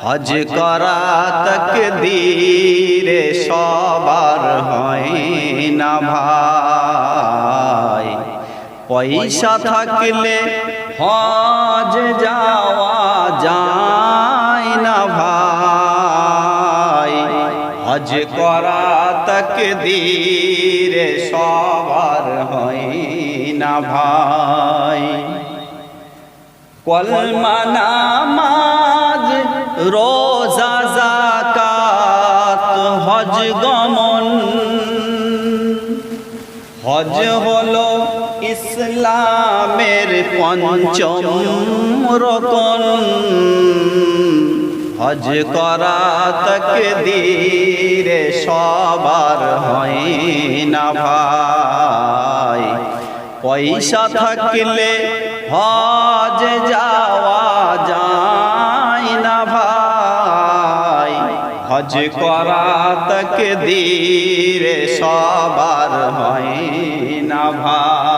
হজ করা তাকদীরে সবার হয় না ভাই। পয়সা থাকলে হজ যাওয়া যায় না ভাই। হজ করা তাকদীরে সবার হয় না ভাই। কলমা নামাজ রোজা যাকাত হজ গমন, হজ হলো ইসলামের পঞ্চম রকন। হজ করা তাকদীরে সবার হয় না ভাই। পয়সা থাকলে হজ যাওয়া যায় না ভাই। হজ করা তাকদীরে সবার হয় না ভাই।